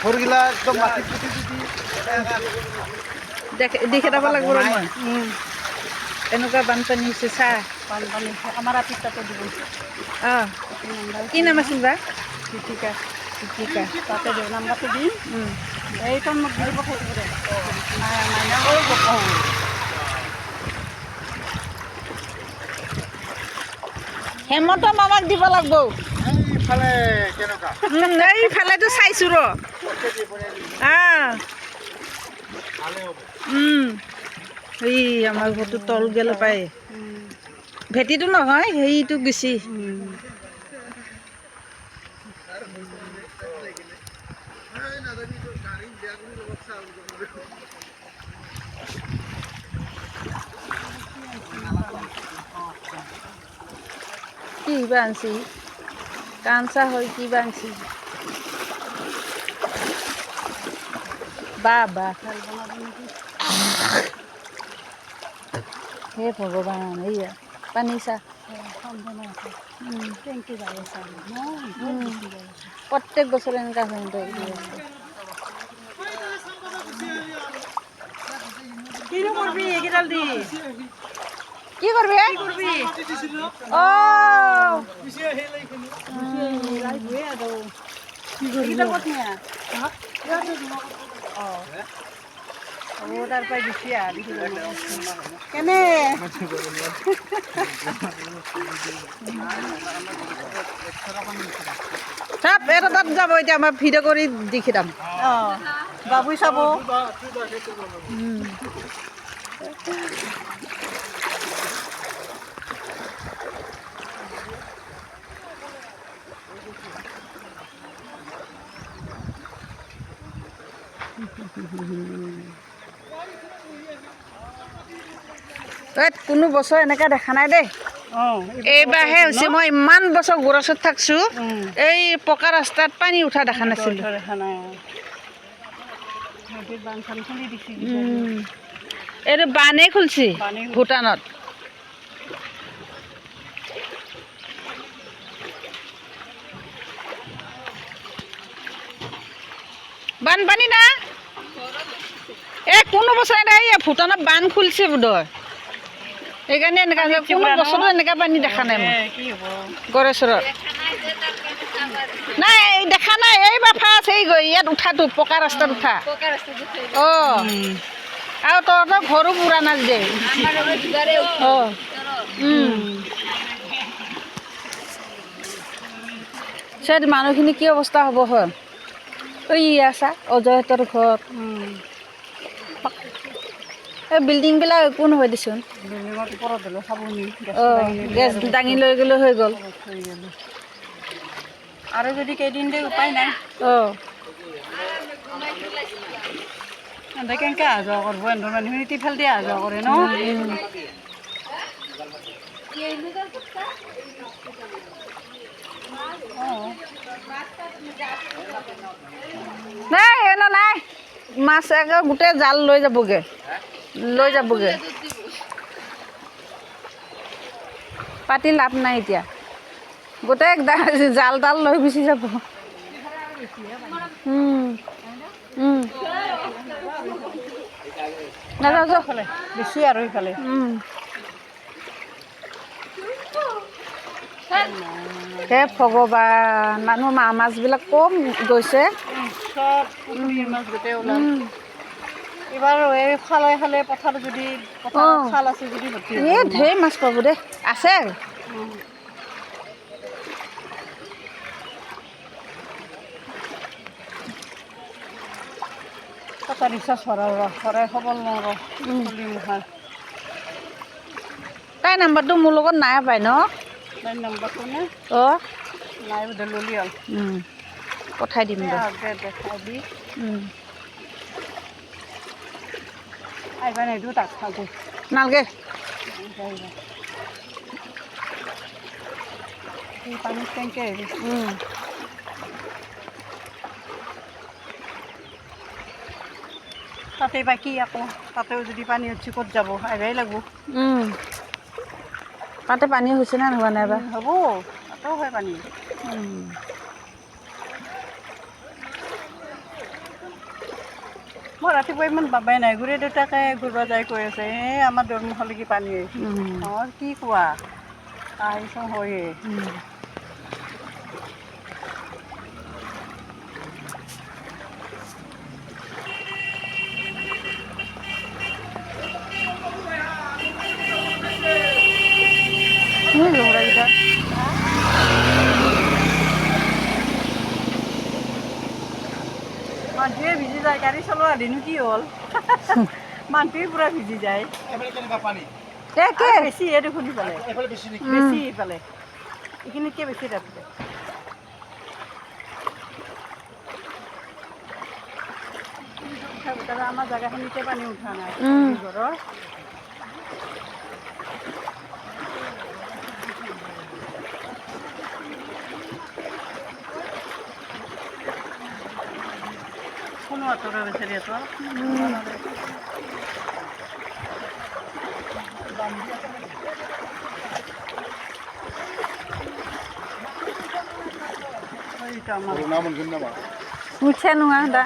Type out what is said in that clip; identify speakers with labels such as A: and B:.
A: ঘৰগিলা একদম মাটি পুতি
B: দেখি যাব লাগিব মই এনেকুৱা বানপানী হৈছে চাহ
C: বানপানী আমাৰ ৰাতিত তাতে দিব
B: অঁ কি নাম আছিল বা
C: পিটিকা
B: পিটিকা
C: তাতে দিওঁ নাম্বাৰটো দিম এইটো মোক দিব পঠাই দিব দে মাইনা
B: হেমন্ত মামাক দিব লাগিব এইফালেতো চাইছোঁ ৰ এই আমাৰ ঘৰটো তল গেলে পায় ভেটিটো নহয় সেইটো বেছি কি বা আনছি কাঞ্চা হয় কি বা আনছি বা বা হে ভগৱান এইয়া পানী চা প্ৰত্যেক বছৰে এনেকুৱা হয়
C: কিনো কৰবি এইকেইডাল দি
B: কি কৰবি
C: তাৰ পৰা দিছি কেনে
B: চাপ এটা তাত যাব এতিয়া আমাৰ ভিডিঅ' কৰি দেখি দাম
C: বাবুই চাব
B: কোনো বছৰ এনেকৈ দেখা নাই দেই এইবাৰহে হৈছে মই ইমান বছৰ গোৰচত থাকছোঁ এই পকা ৰাস্তাত পানী উঠা দেখা নাছিলোঁ এইটো বানেই খুলিছে ভূটানত বানপানী না এই কোনো বছৰ এই ভূটানত বান খুলিছে বোধহয় সেইকাৰণে এনেকুৱা কোনো বছৰতো এনেকুৱা পানী দেখা নাই মই গড়েশ্বৰত নাই দেখা নাই এইবাৰ ফাৰ্ষ্ট এই ইয়াত উঠাটো পকা ৰাস্তাত উঠা অঁ আৰু তহঁতৰ ঘৰো পুৰাণা দে অঁ পিছত মানুহখিনি কি অৱস্থা হ'ব হয় ঐ আছা অজয়হঁতৰ ঘৰত এই বিল্ডিংবিলাক একো নহয় দেচোন গেছ দাঙি লৈ গ'লে হৈ গ'ল
C: আৰু যদি কেইদিন দে উপায় নাই
B: অঁ
C: এহেঁতে কেনেকৈ অহা যোৱা কৰিব এহেঁতৰ মানুহখিনি তিফাল দি অহা যোৱা কৰে ন
B: নাই এনে নাই মাছ একে গোটেই জাল লৈ যাবগৈ পাতি লাভ নাই এতিয়া গোটেই জাল তাল লৈ গুচি যাব
C: বেছি আৰু ইফালে
B: হে ভগৱান মানুহ মাছবিলাক কম গৈছে
C: চব পুখুৰীৰ মাছ গোটেই ওলাল এইবাৰ এই খালে খালে পথাৰ যদি খাল আছে যদি
B: এই ঢেৰ মাছ পাব দেই আছে
C: এটা ৰিচাৰ্জ ভৰাই খবৰ লওঁ
B: তাই নাম্বাৰটো মোৰ লগত নাই পাই ন
C: তাইৰ নাম্বাৰটো নে
B: অঁ
C: নাই বোধ ল'লি হ'ল
B: পঠাই দিম দে
C: দেখাই দি আহিবা নিদিওঁ তাক আজি
B: নালগে
C: পানীত কেনেকৈ আহিবি তাতে বা কি আকৌ তাতেও যদি পানী উঠি ক'ত যাব আহিবই লাগিব
B: তাতে পানী হৈছে নে হোৱা নাই বা
C: হ'ব তাতেও হয় পানী ৰাতিপুৱা ইমান বাবাই নাই ঘূৰি দেউতাকে ঘূৰিব যাই কৈ আছে এই আমাৰ দৰমুখলৈকে পানী আহিছে অঁ কি কোৱা আহিছোঁ হয়ে লৰাকেইটা মানুহটোৱে ভিজি যায় গাড়ী চলোৱা দিনো কি হ'ল মানুহটোৱে পূৰা ভিজি যায়
A: এফালে কেনেকুৱা পানী
C: বেছিহে দেখোন সিফালে
A: এফালে বেছি নেকি
C: বেছি সিফালে এইখিনিতকৈ বেছি তাতে আমাৰ জেগাখিনিতে পানী উঠা নাই ঘৰৰ কোনো আঁতৰা বিচাৰি আছোঁ
A: নাম নামা
B: মুঠে নোহোৱা